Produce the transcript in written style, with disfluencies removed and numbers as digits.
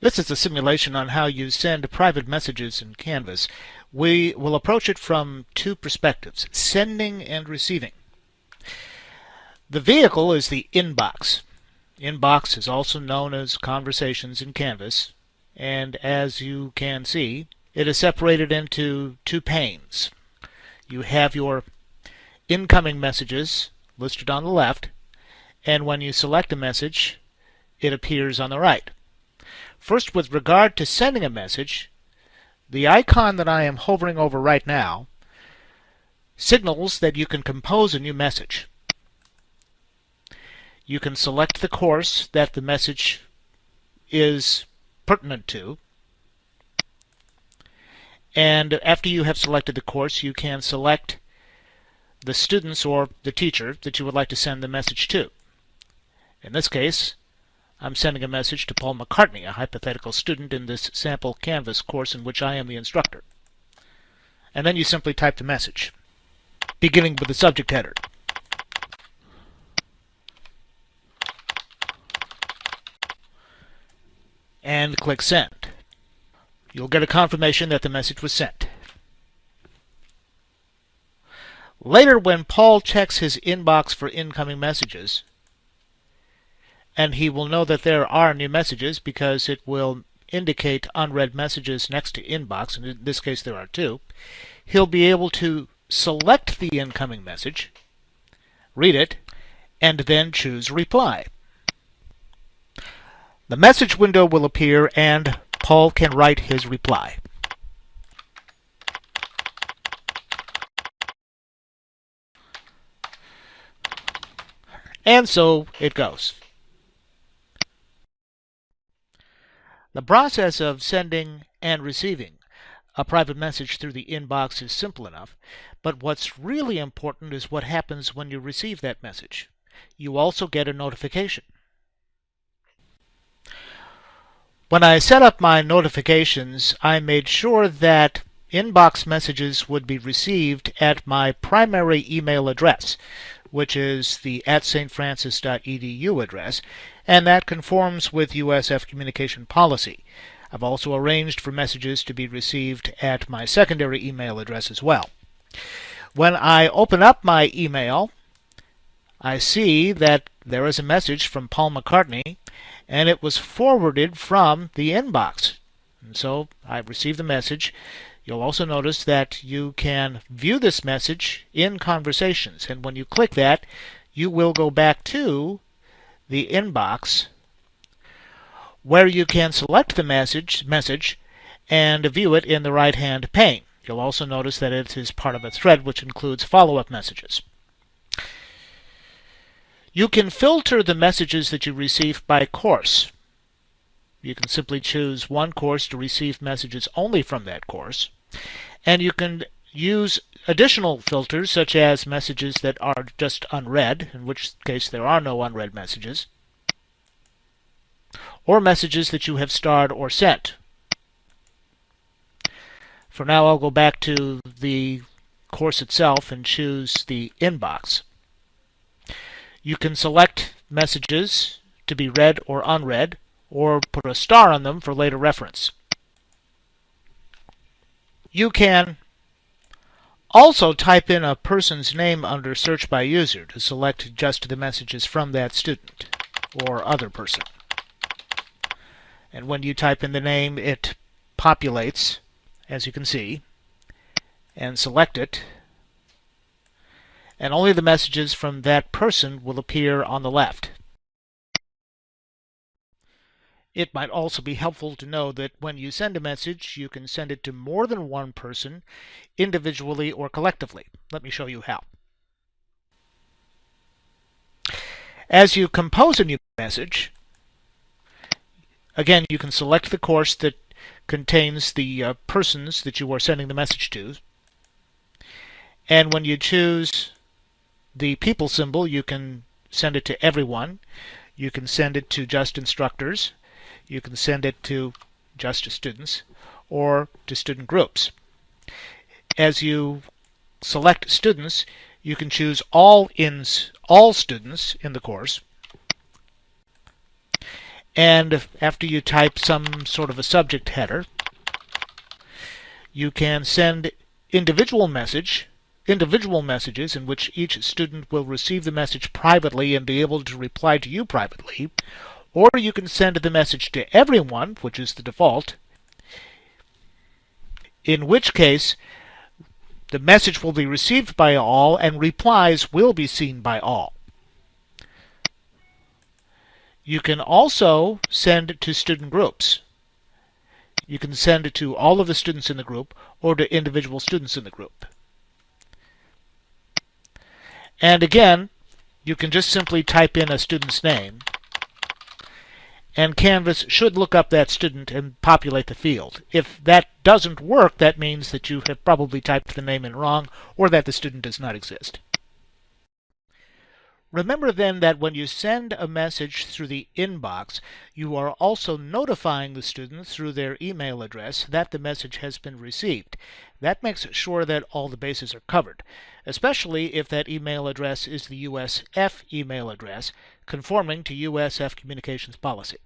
This is a simulation on how you send private messages in Canvas. We will approach it from two perspectives, sending and receiving. The vehicle is the inbox. Inbox is also known as Conversations in Canvas, and as you can see, it is separated into two panes. You have your incoming messages listed on the left, and when you select a message, it appears on the right. First, with regard to sending a message, the icon that I am hovering over right now signals that you can compose a new message. You can select the course that the message is pertinent to, and after you have selected the course, you can select the students or the teacher that you would like to send the message to. In this case, I'm sending a message to Paul McCartney, a hypothetical student in this sample Canvas course in which I am the instructor. And then you simply type the message, beginning with the subject header. And click Send. You'll get a confirmation that the message was sent. Later, when Paul checks his inbox for incoming messages, and he will know that there are new messages because it will indicate unread messages next to inbox, and in this case there are two, he'll be able to select the incoming message, read it, and then choose Reply. The message window will appear and Paul can write his reply. And so it goes. The process of sending and receiving a private message through the inbox is simple enough, but what's really important is what happens when you receive that message. You also get a notification. When I set up my notifications, I made sure that inbox messages would be received at my primary email address, which is the @stfrancis.edu address, and that conforms with USF communication policy. I've also arranged for messages to be received at my secondary email address as well. When I open up my email, I see that there is a message from Paul McCartney, and it was forwarded from the inbox. And so I received the message. You'll also notice that you can view this message in Conversations, and when you click that, you will go back to the inbox where you can select the message and view it in the right-hand pane. You'll also notice that it is part of a thread which includes follow-up messages. You can filter the messages that you receive by course. You can simply choose one course to receive messages only from that course, and you can use additional filters such as messages that are just unread, in which case there are no unread messages, or messages that you have starred or sent. For now, I'll go back to the course itself and choose the inbox. You can select messages to be read or unread, or put a star on them for later reference. You can also type in a person's name under Search by User to select just the messages from that student or other person. And when you type in the name, it populates, as you can see, and select it, and only the messages from that person will appear on the left. It might also be helpful to know that when you send a message, you can send it to more than one person, individually or collectively. Let me show you how. As you compose a new message, again, you can select the course that contains the persons that you are sending the message to. And when you choose the people symbol, you can send it to everyone. You can send it to just instructors. You can send it to just students or to student groups. As you select students, you can choose all students in the course. And after you type some sort of a subject header, you can send individual messages in which each student will receive the message privately and be able to reply to you privately. Or you can send the message to everyone, which is the default, in which case the message will be received by all and replies will be seen by all. You can also send to student groups. You can send it to all of the students in the group or to individual students in the group. And again, you can just simply type in a student's name, and Canvas should look up that student and populate the field. If that doesn't work, that means that you have probably typed the name in wrong or that the student does not exist. Remember then that when you send a message through the inbox, you are also notifying the student through their email address that the message has been received. That makes sure that all the bases are covered, especially if that email address is the USF email address, conforming to USF communications policy.